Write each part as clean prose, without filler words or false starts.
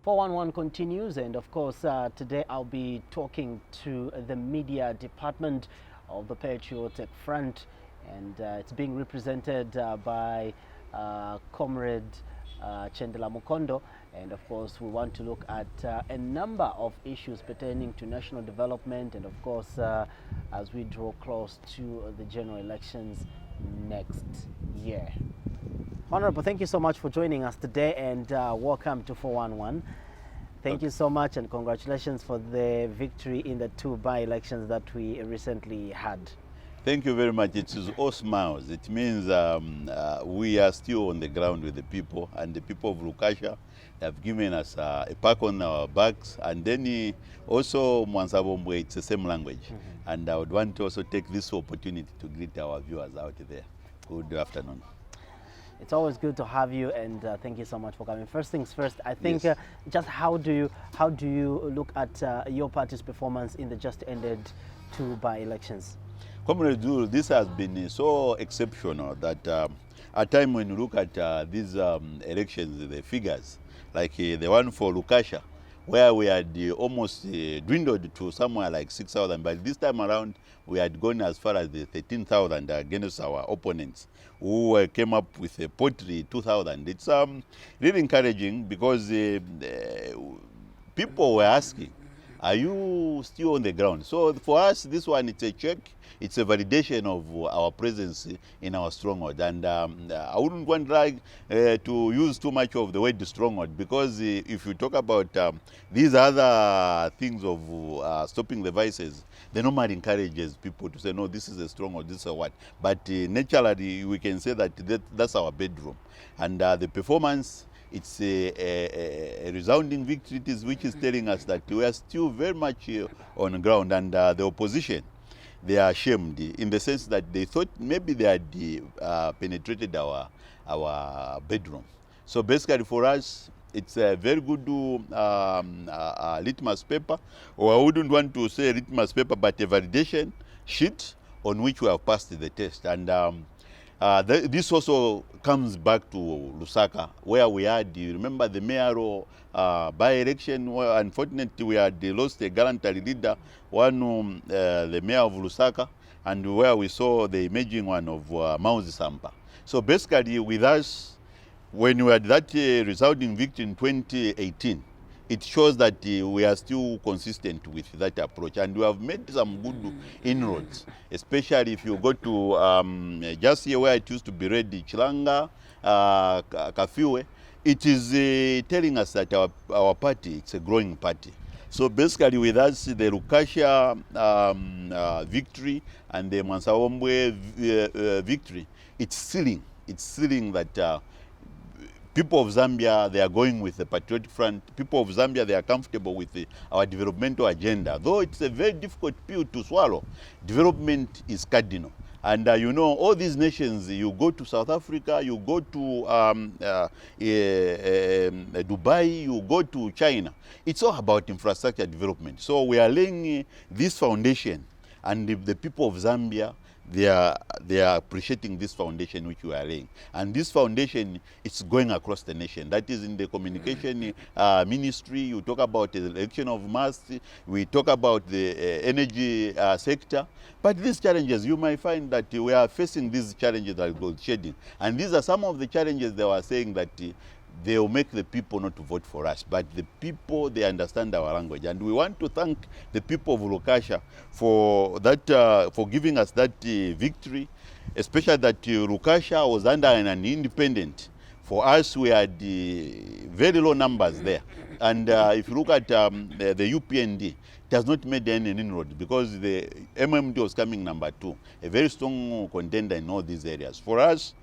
411 continues, and of course today I'll be talking to the media department of the Patriotic Front, and it's being represented by Comrade Chendela Mukondo. And of course we want to look at a number of issues pertaining to national development, and of course as we draw close to the general elections next year. Honorable, thank you so much for joining us today, and welcome to 411. Thank you so much, and congratulations for the victory in the 2 by-elections that we recently had. Thank you very much. It is all smiles. It means we are still on the ground with the people, and the people of Lukashya have given us a pack on our backs, and then also Mwansabobwe, it's the same language. And I would want to also take this opportunity to greet our viewers out there. Good afternoon. It's always good to have you, and thank you so much for coming. First things first, I think just how do you look at your party's performance in the just ended 2 by-elections? Comrade Zulu, this has been so exceptional that at a time when you look at these elections, the figures, like the one for Lukashya, where we had almost dwindled to somewhere like 6,000, but this time around we had gone as far as the 13,000 against our opponents, who came up with a paltry 2,000. It's really encouraging, because people were asking, are you still on the ground? So for us, this one, it's a check. It's a validation of our presence in our stronghold. And I wouldn't want to use too much of the word stronghold, because if you talk about these other things of stopping the vices, they normally encourages people to say, no, this is a stronghold, this is what. But naturally, we can say that that's our bedroom. And the performance, it's a resounding victory, which is telling us that we are still very much on the ground. And the opposition, they are ashamed, in the sense that they thought maybe they had penetrated our bedroom. So basically for us, it's a very good litmus paper, or I wouldn't want to say litmus paper, but a validation sheet on which we have passed the test. And this also comes back to Lusaka, where we had, you remember, the mayoral by-election, where unfortunately we had lost a gallantry leader, the mayor of Lusaka, and where we saw the emerging one of Mwansabobwe. So basically with us, when we had that resounding victory in 2018, it shows that we are still consistent with that approach, and we have made some good inroads, especially if you go to just here where it used to be read, Chilanga, Kafiwe. It is telling us that our party, it's a growing party. So basically with us, the Lukashya victory and the Mwansabobwe victory, it's sealing that people of Zambia, they are going with the Patriotic Front. People of Zambia, they are comfortable with our developmental agenda. Though it's a very difficult pill to swallow, development is cardinal. And you know, all these nations, you go to South Africa, you go to Dubai, you go to China, it's all about infrastructure development. So we are laying this foundation, and the people of Zambia, they are appreciating this foundation which we are laying. And this foundation, it's going across the nation. That is in the communication ministry. You talk about the election of mass. We talk about the energy sector. But these challenges, you might find that we are facing these challenges that gold shedding. And these are some of the challenges they were saying that they will make the people not to vote for us, but the people, they understand our language. And we want to thank the people of Lukashya for that, for giving us that victory, especially that Lukashya was under an independent. For us, we had very low numbers there. And if you look at the UPND, it has not made any inroads, because the MMD was coming number 2, a very strong contender in all these areas. For us,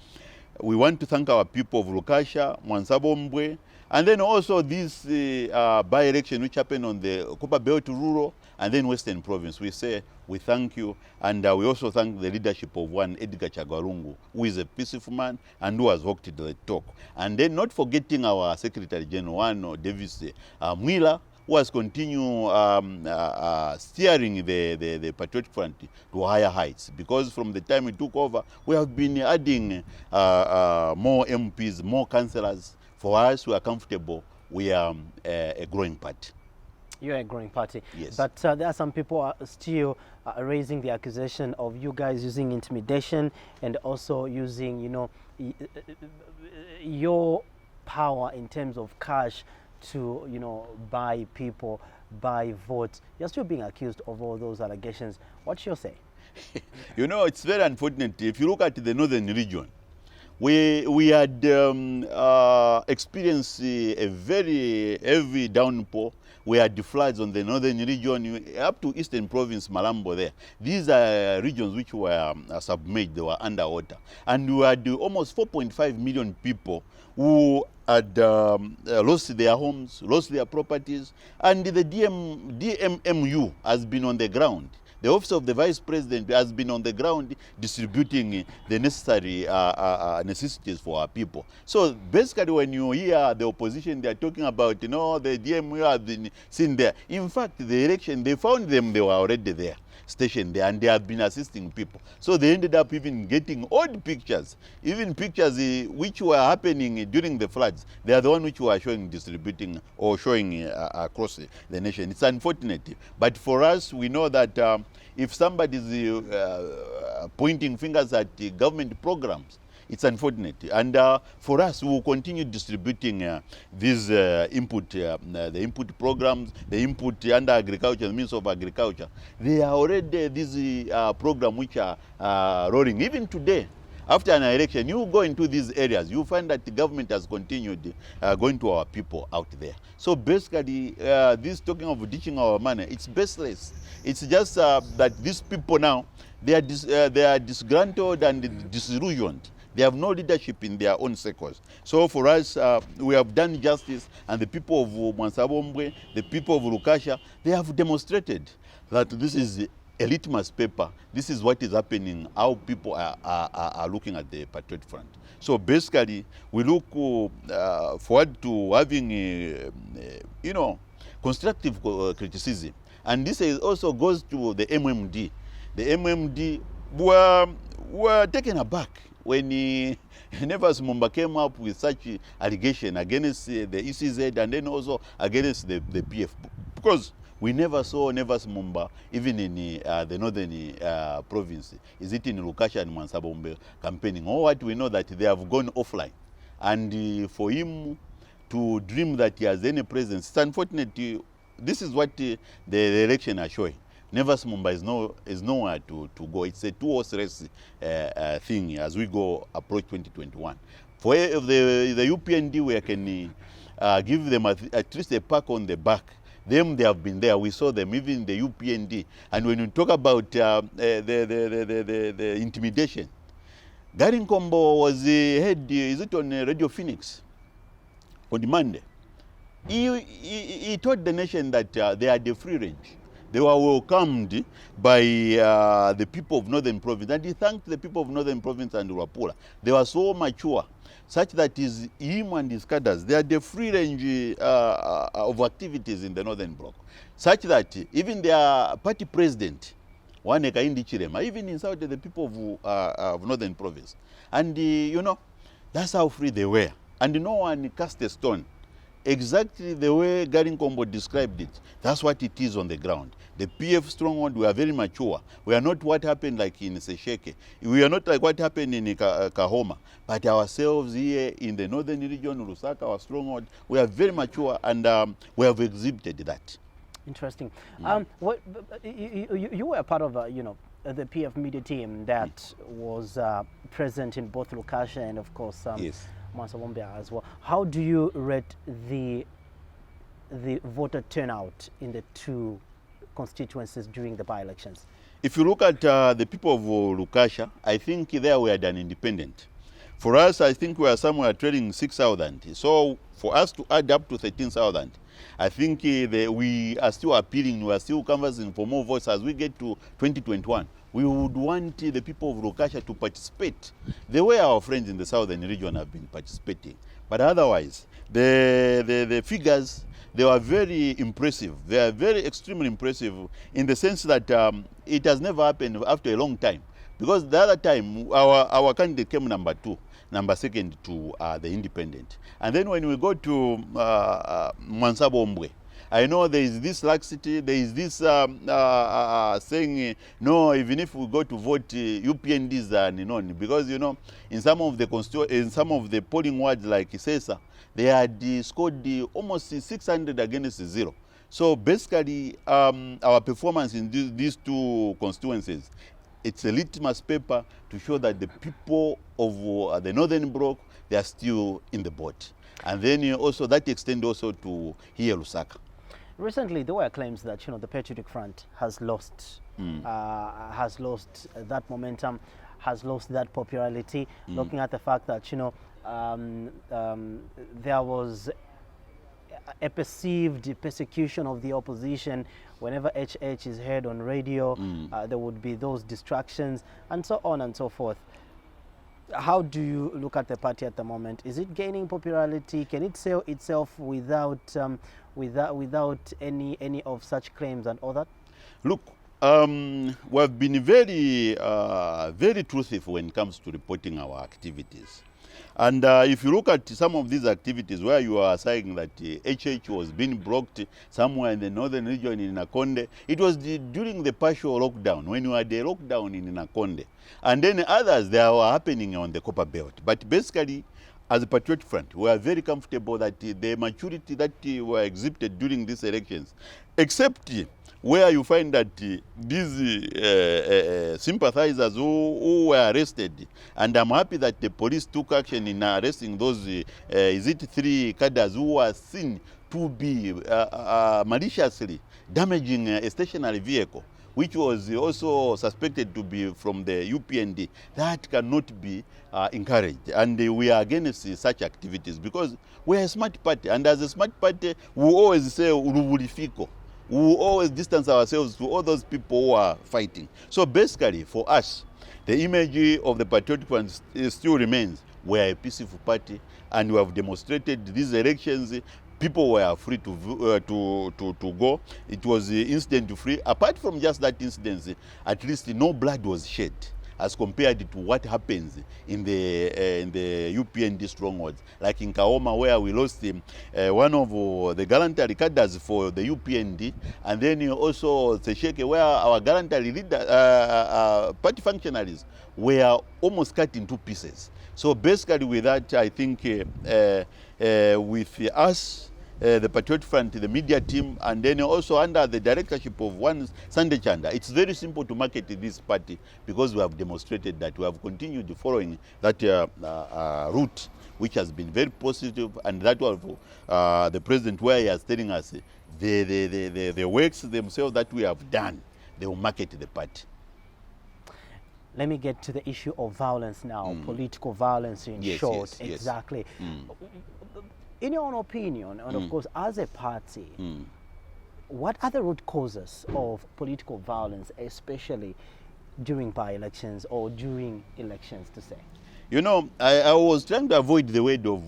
we want to thank our people of Lukashya, Mwansabobwe, and then also this by-election which happened on the Copper Belt Rural and then Western Province. We say we thank you, and we also thank the leadership of one Edgar Chagwarungu, who is a peaceful man and who has walked the talk. And then not forgetting our Secretary General, one Davis Mwila, who has continued steering the Patriotic Front to higher heights. Because from the time we took over, we have been adding more MPs, more councillors. For us, we are comfortable we are a growing party. You're a growing party. Yes. But there are some people are still raising the accusation of you guys using intimidation and also using, you know, your power in terms of cash to, you know, buy people, buy votes. You're still being accused of all those allegations. What's your say? You know, it's very unfortunate. If you look at the northern region, we had experienced a very heavy downpour. We had the floods on the northern region, up to eastern province, Malambo there. These are regions which were submerged, they were underwater. And we had almost 4.5 million people who had lost their homes, lost their properties. And the DMMU has been on the ground. The Office of the Vice President has been on the ground distributing the necessary necessities for our people. So basically when you hear the opposition, they are talking about, you know, the DMU have been seen there. In fact, the election, they found them, they were already there, stationed there, and they have been assisting people. So they ended up even getting old pictures, even pictures which were happening during the floods. They are the one which were showing, distributing or showing across the nation. It's unfortunate. But for us, we know that if somebody is pointing fingers at government programs, it's unfortunate. And for us, we will continue distributing these the input programs, the input under agriculture, the Ministry of Agriculture. They are already these programs which are rolling. Even today, after an election, you go into these areas, you find that the government has continued going to our people out there. So basically, this talking of ditching our money, it's baseless. It's just that these people now, they are disgruntled and disillusioned. They have no leadership in their own circles. So for us, we have done justice, and the people of Mwansabobwe, the people of Lukashya, they have demonstrated that this is a litmus paper. This is what is happening, how people are looking at the Patriot Front. So basically, we look forward to having, you know, constructive criticism. And this also goes to the MMD. The MMD were taken aback when Nevers Mumba came up with such allegation against the ECZ and then also against the PF. Because we never saw Nevers Mumba even in the northern province. Is it in Lukashya and Mwansabobwe campaigning? Or what we know that they have gone offline. And for him to dream that he has any presence, it's unfortunate. This is what the election are showing. Nevers Mumba is nowhere to go. It's a two-horse race thing as we go approach 2021. For the UPND, we can give them at least a pat on the back. Them, they have been there. We saw them, even the UPND. And when you talk about the intimidation, Gary Nkombo was head, is it on Radio Phoenix on Monday? He told the nation that they had a free range. They were welcomed by the people of Northern Province. And he thanked the people of Northern Province and Rapula. They were so mature, such that him and his cadres, they had a free range of activities in the Northern Bloc. Such that even their party president, Waneka Indichirema, even insulted the people of Northern Province. And, you know, that's how free they were. And no one cast a stone. Exactly the way Gary Nkombo described it, that's what it is on the ground. The PF stronghold, we are very mature. We are not what happened like in Sesheke. We are not like what happened in Kahoma. But ourselves here in the northern region, Lusaka, our stronghold, we are very mature, and we have exhibited that. Interesting. You were a part of, you know, the PF media team that was present in both Lukashya and, of course, yes, Mwansabobwe as well. How do you rate the voter turnout in the two constituencies during the by-elections? If you look at the people of Lukashya, I think there we had an independent. For us, I think we are somewhere trading 6,000. So for us to add up to 13,000, I think we are still appealing, we are still canvassing for more votes as we get to 2021. We would want the people of Lukashya to participate the way our friends in the southern region have been participating. But otherwise, the figures, they were very impressive. They are very extremely impressive in the sense that it has never happened after a long time. Because the other time, our candidate came number 2. number second to the independent. And then when we go to Mwansabobwe, I know there is this laxity, there is this saying, no, even if we go to vote, UPNDs are known. Because, you know, in some of the polling wards like Isesa, they had scored almost 600 against 0. So basically, our performance in these two constituencies, it's a litmus paper to show that the people of the Northern Bloc, they are still in the boat. And then also that extends also to here, Lusaka. Recently, there were claims that, you know, the Patriotic Front has lost that momentum, has lost that popularity, looking at the fact that, you know, there was a perceived persecution of the opposition. Whenever HH is heard on radio, there would be those distractions and so on and so forth. How do you look at the party at the moment? Is it gaining popularity? Can it sell itself without any of such claims and all that? Look, we have been very truthful when it comes to reporting our activities. And if you look at some of these activities where you are saying that HH was being blocked somewhere in the northern region in Nakonde, it was during the partial lockdown, when you had a lockdown in Nakonde. And then others, they were happening on the Copper Belt. But basically, as a Patriotic Front, we are very comfortable that the maturity that were exhibited during these elections, except where you find that these sympathizers who were arrested, and I'm happy that the police took action in arresting those, is it 3 cadres who were seen to be maliciously damaging a stationary vehicle, which was also suspected to be from the UPND. That cannot be encouraged. And we are against such activities because we are a smart party. And as a smart party, we always say, Urubulifiko. We will always distance ourselves to all those people who are fighting. So basically, for us, the image of the Patriotic Front still remains. We are a peaceful party, and we have demonstrated these elections. People were free to go. It was incident-free. Apart from just that incident, at least no blood was shed, as compared to what happens in the UPND strongholds, like in Kaoma, where we lost one of the gallantry cadres for the UPND, and then also Sesheke, where our gallantry leader, party functionaries were almost cut into pieces. So basically with that, I think with us, the Patriotic Front, the media team, and then also under the directorship of one Sunday Chanda, it's very simple to market this party because we have demonstrated that we have continued following that route, which has been very positive, and that was the president where he is telling us the works themselves that we have done, they will market the party. Let me get to the issue of violence now, political violence in short. Yes. Exactly. In your own opinion, and of course as a party, what are the root causes of political violence, especially during by-elections or during elections, to say? You know, I was trying to avoid the word of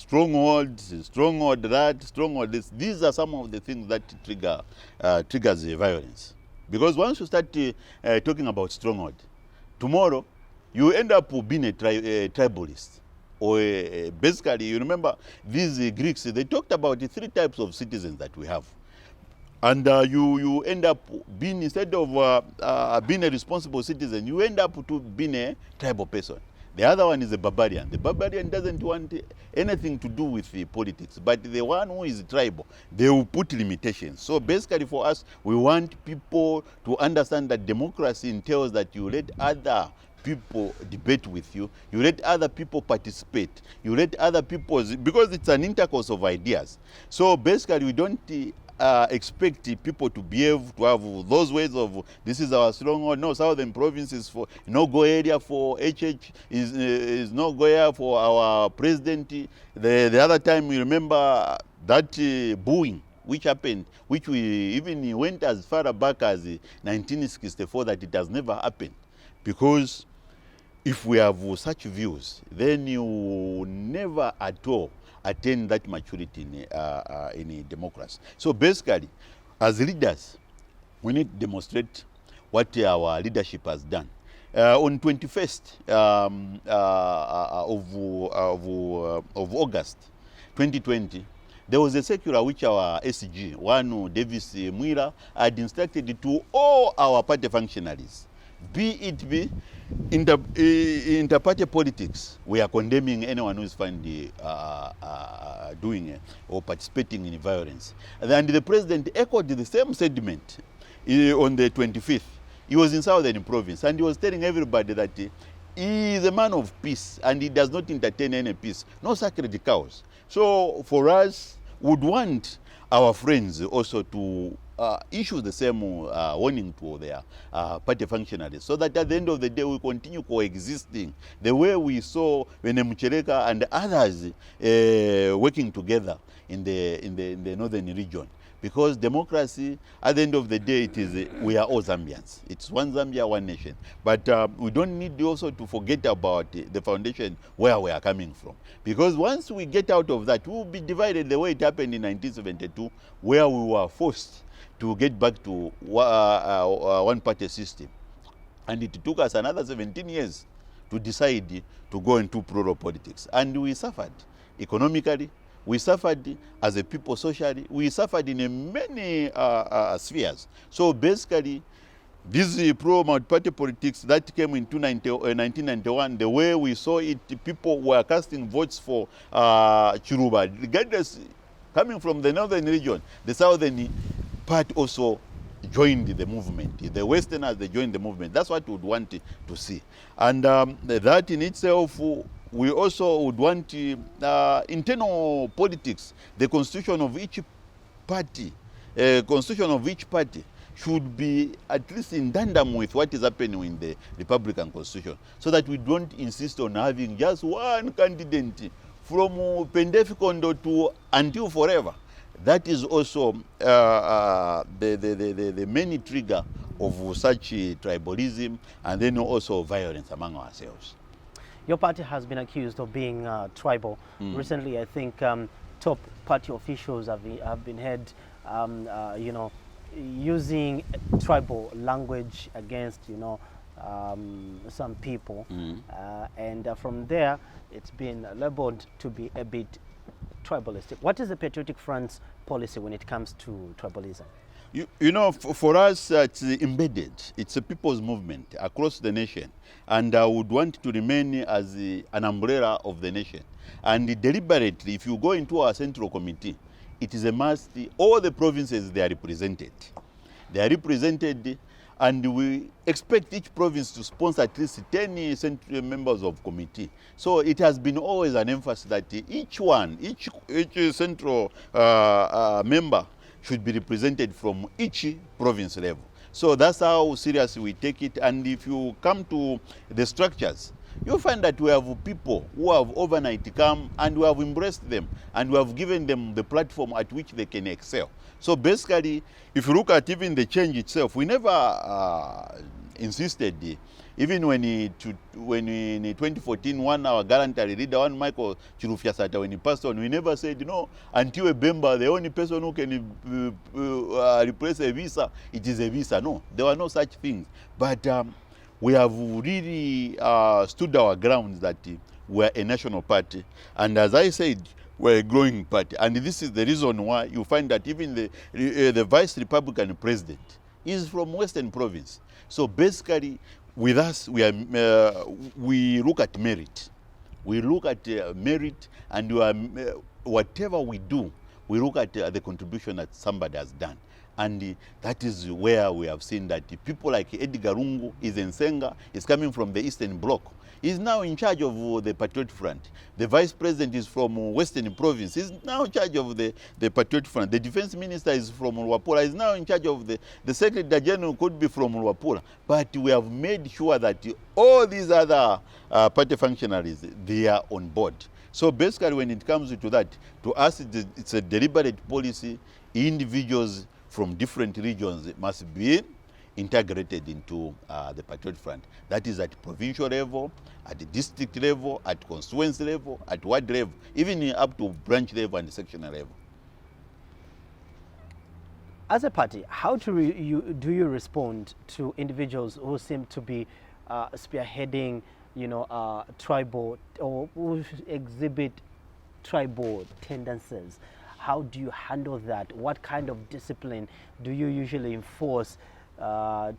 strongholds, stronghold that, stronghold this. These are some of the things that triggers violence. Because once you start talking about stronghold, tomorrow you end up being a tribalist. Or basically, you remember these Greeks, they talked about the 3 types of citizens that we have. And you end up being, instead of being a responsible citizen, you end up to being a tribal person. The other one is a barbarian. The barbarian doesn't want anything to do with politics, but the one who is tribal, they will put limitations. So basically for us, we want people to understand that democracy entails that you let other people debate with you, you let other people participate, you let other people, because it's an intercourse of ideas. So basically we don't expect people to behave, to have those ways of this is our stronghold. No, southern provinces for no go area for HH is no go area for our president. The other time we remember that booing which happened, which we even went as far back as 1964, that it has never happened. Because if we have such views, then you never at all attain that maturity in a democracy. So basically, as leaders, we need to demonstrate what our leadership has done. On 21st of August 2020, there was a circular which our SG, one Davis Mwira, had instructed to all our party functionaries, be it inter-party politics. We are condemning anyone who is found doing or participating in violence. And the president echoed the same sentiment on the 25th. He was in Southern Province and he was telling everybody that he is a man of peace and he does not entertain any peace, no sacred cows. So for us, we would want our friends also to issue the same warning to their party functionaries, so that at the end of the day we continue coexisting the way we saw when Mcheleka and others working together in the northern region. Because democracy, at the end of the day, it is we are all Zambians. It's one Zambia, one nation. But we don't need also to forget about the foundation where we are coming from. Because once we get out of that, we will be divided the way it happened in 1972, where we were forced to get back to one-party system. And it took us another 17 years to decide to go into plural politics. And we suffered economically. We suffered as a people socially. We suffered in many spheres. So basically, this pro-multi-party politics that came in 1991, the way we saw it, people were casting votes for Chiruba, regardless, coming from the northern region. The southern part also joined the movement. The Westerners, they joined the movement. That's what we would want to see. And that in itself, we also would want internal politics. The constitution of each party, should be at least in tandem with what is happening in the Republican Constitution, so that we don't insist on having just one candidate from Pendefikondo to until forever. That is also the main trigger of such tribalism and then also violence among ourselves. Your party has been accused of being tribal. Recently, I think top party officials have been heard, you know, using tribal language against, you know, some people. And from there, it's been labeled to be a bit tribalistic. What is the Patriotic Front's policy when it comes to tribalism? You know, for us, it's embedded. It's a people's movement across the nation. And I would want to remain as an umbrella of the nation. And deliberately, if you go into our central committee, it is a must. All the provinces, they are represented. They are represented, and we expect each province to sponsor at least 10 central members of committee. So it has been always an emphasis that each central member should be represented from each province level. So that's how seriously we take it. And if you come to the structures, you'll find that we have people who have overnight come and we have embraced them and we have given them the platform at which they can excel. So basically, if you look at even the change itself, we never insisted, even when in 2014, our guarantee leader, Michael Chirufyasata, when he passed on, we never said, you know, until a Bemba, the only person who can replace a visa, it is a visa. No, there were no such things. But we have really stood our grounds that we're a national party. And as I said, we're a growing party. And this is the reason why you find that even the Vice Republican President is from Western Province. So basically, with us, we look at merit. We look at merit, and whatever we do, we look at the contribution that somebody has done. And that is where we have seen that people like Edgar Lungu is Nsenga, is coming from the Eastern Bloc. He's now in charge of the Patriot Front. The Vice President is from Western Province. He's now in charge of the Patriot Front. The Defense Minister is from Luapula. He's now in charge of the Secretary General could be from Luapula. But we have made sure that all these other party functionaries, they are on board. So basically, when it comes to that, to us, it's a deliberate policy. Individuals from different regions must be integrated into the Patriot Front. That is at provincial level, at the district level, at constituency level, at ward level, even up to branch level and sectional level. As a party, how do you respond to individuals who seem to be spearheading, tribal, or who exhibit tribal tendencies. How do you handle that? What kind of discipline do you usually enforce on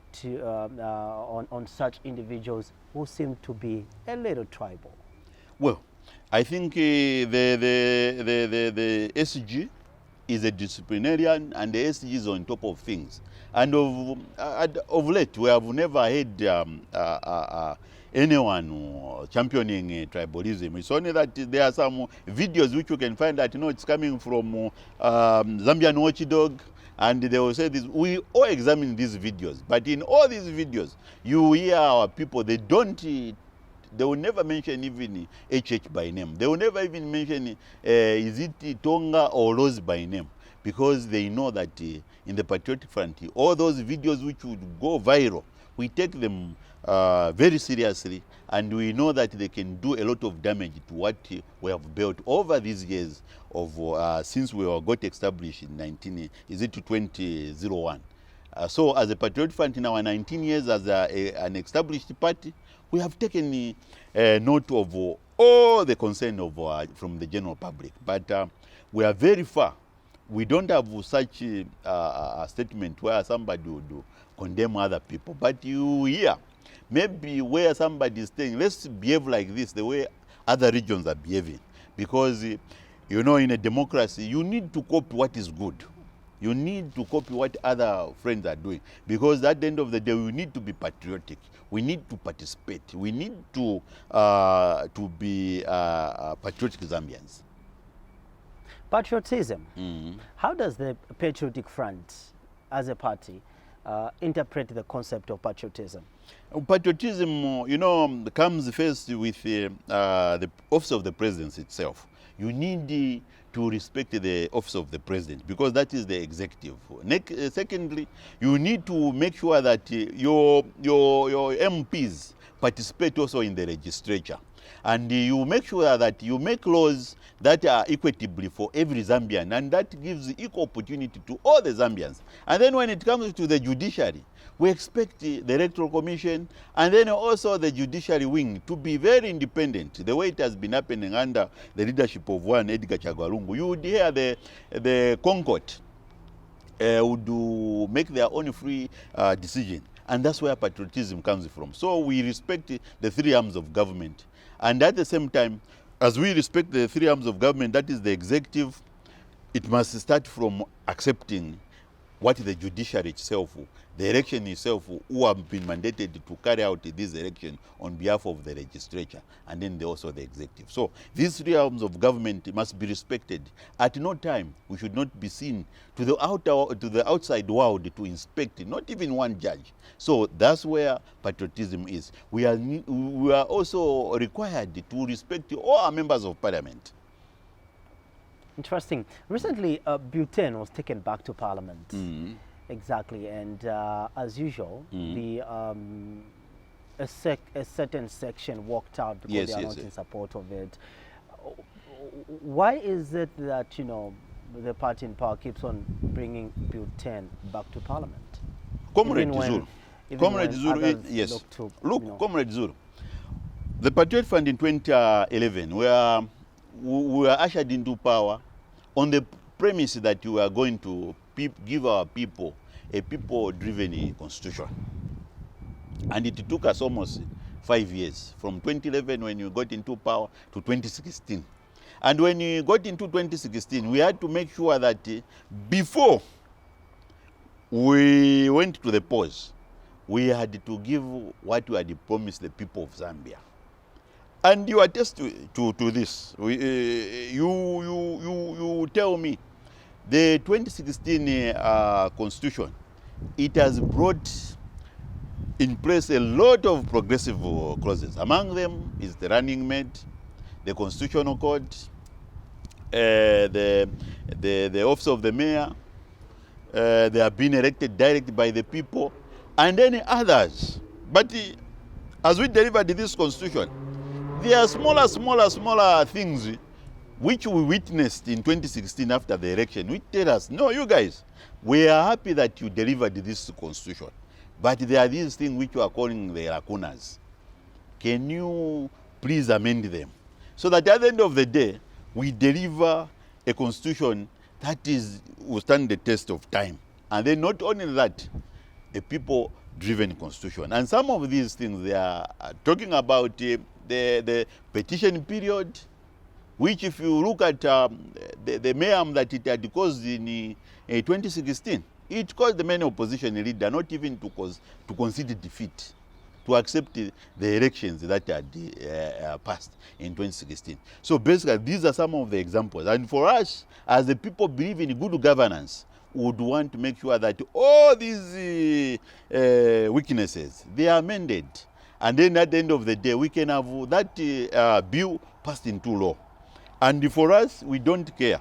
such individuals who seem to be a little tribal? Well, I think the SG is a disciplinarian, and the SG is on top of things. And of late, we have never had anyone championing tribalism. It's only that there are some videos which you can find that it's coming from Zambian Watchdog, and they will say this. We all examine these videos, but in all these videos, you hear our people, they will never mention even HH by name. They will never even mention is it Tonga or Rose by name, because they know that in the Patriotic Front, all those videos which would go viral, we take them very seriously, and we know that they can do a lot of damage to what we have built over these years of since we got established in 2001. So as a Patriotic Front in our 19 years as an established party, we have taken note of all the concern from the general public. But we are very far. We don't have such a statement where somebody would condemn other people. But you hear, maybe where somebody is saying, let's behave like this, the way other regions are behaving. Because, in a democracy, you need to copy what is good. You need to copy what other friends are doing. Because at the end of the day, we need to be patriotic. We need to participate. We need to be patriotic Zambians. Patriotism. How does the Patriotic Front, as a party, interpret the concept of patriotism? Patriotism, comes first with the office of the president itself. You need to respect the office of the president, because that is the executive. Secondly, you need to make sure that your MPs participate also in the legislature. And you make sure that you make laws that are equitably for every Zambian, and that gives equal opportunity to all the Zambians. And then when it comes to the judiciary, we expect the Electoral Commission and then also the judiciary wing to be very independent, the way it has been happening under the leadership of one Edgar Chagwalungu. You would hear the Concord would make their own free decision. And that's where patriotism comes from. So we respect the three arms of government. And at the same time, as we respect the three arms of government, that is the executive, it must start from accepting what the judiciary itself, the election itself, who have been mandated to carry out this election on behalf of the legislature, and then also the executive. So these three arms of government must be respected. At no time we should not be seen to the outside world to inspect, not even one judge. So that's where patriotism is. We are also required to respect all our members of parliament. Interesting. Recently, Butane was taken back to Parliament. Exactly, and as usual, a certain section walked out because they are not in support of it. Why is it that the party in power keeps on bringing Butane back to Parliament? Comrade Zulu, yes. Look, Comrade Zulu, the Patriot Fund in 2011, we were ushered into power on the premise that we are going to give our people a people-driven constitution. And it took us almost 5 years, from 2011 when we got into power to 2016. And when we got into 2016, we had to make sure that before we went to the polls, we had to give what we had promised the people of Zambia. And you attest to this. You tell me, the 2016 constitution, it has brought in place a lot of progressive clauses. Among them is the running mate, the constitutional code, the office of the mayor, they have been elected directly by the people, and any others. But as we delivered this constitution, there are smaller things which we witnessed in 2016 after the election, which tell us, no, you guys, we are happy that you delivered this constitution. But there are these things which you are calling the lacunas. Can you please amend them? So that at the end of the day, we deliver a constitution that will stand the test of time. And then not only that, a people-driven constitution. And some of these things, they are talking about the petition period, which if you look at the mayhem that it had caused in 2016, it caused the main opposition leader not even to concede defeat, to accept the elections that had passed in 2016. So basically, these are some of the examples. And for us, as the people believe in good governance, we would want to make sure that all these weaknesses, they are amended. And then at the end of the day, we can have that bill passed into law. And for us, we don't care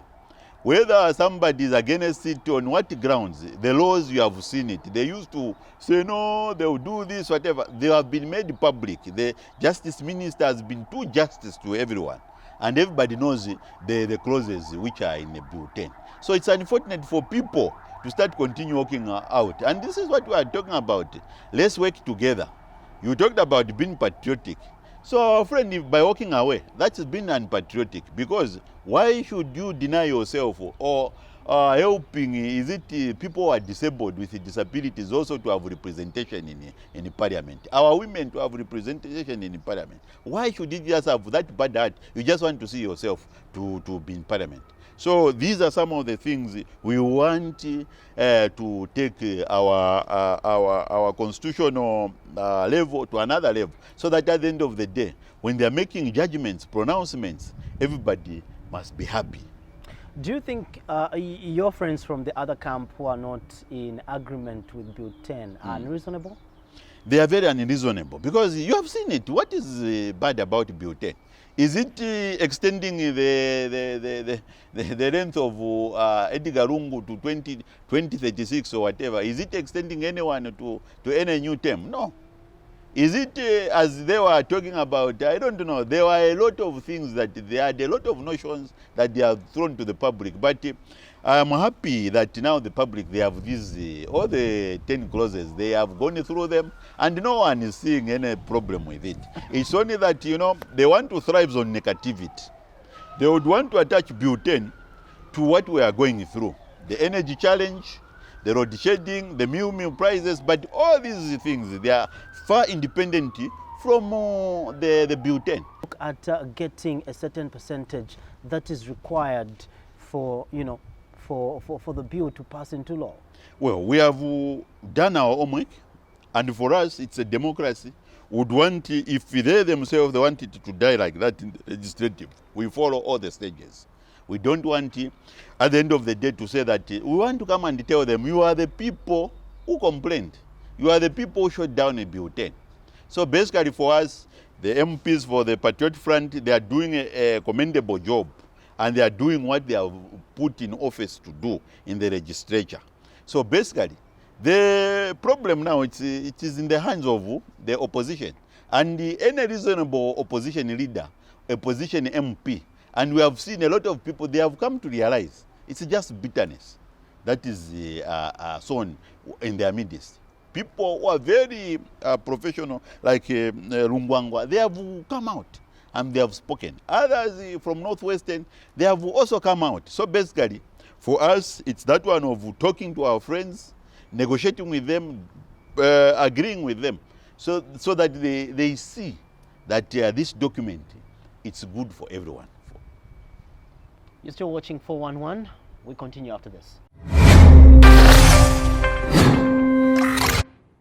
whether somebody is against it, on what grounds. The laws, you have seen it. They used to say, no, they will do this, whatever. They have been made public. The justice minister has been too justice to everyone. And everybody knows the clauses which are in the Bill 10. So it's unfortunate for people to start continue working out. And this is what we are talking about. Let's work together. You talked about being patriotic. So our friend, if by walking away, that's been unpatriotic, because why should you deny yourself or helping? Is it people who are disabled with disabilities also to have representation in parliament? Our women to have representation in parliament. Why should you just have that bad heart? You just want to see yourself to be in parliament. So these are some of the things we want to take our constitutional level to another level, so that at the end of the day, when they are making judgments, pronouncements, everybody must be happy. Do you think your friends from the other camp who are not in agreement with Bill 10 are unreasonable? They are very unreasonable, because you have seen it. What is bad about Bill 10? Is it extending the length of Edgar Lungu to 2036 or whatever? Is it extending anyone to any new term? No. Is it as they were talking about? I don't know. There were a lot of things that they had, a lot of notions that they have thrown to the public. But I am happy that now the public, they have these, all the 10 clauses, they have gone through them, and no one is seeing any problem with it. It's only that, you know, they want to thrive on negativity. They would want to attach Bill 10 to what we are going through. The energy challenge, the road shading, the meal prices, but all these things, they are far independent from the Bill 10. Look at getting a certain percentage that is required for, you know, for the bill to pass into law. Well, we have done our homework, and for us, it's a democracy. Would want, if they themselves they want it to die like that in the legislative, we follow all the stages. We don't want, at the end of the day, to say that we want to come and tell them, you are the people who complained. You are the people who shut down a Bill 10. So basically for us, the MPs for the Patriot Front, they are doing a commendable job, and they are doing what they have put in office to do in the legislature. So basically, the problem now, it is in the hands of the opposition. And any reasonable opposition leader, opposition MP, and we have seen a lot of people, they have come to realize it's just bitterness that is sown in their midst. People who are very professional, like Lungwangwa, they have come out and they have spoken. Others from Northwestern, they have also come out. So basically, for us, it's that one of talking to our friends, negotiating with them, agreeing with them, so that they see that this document, it's good for everyone. You're still watching 411. We continue after this.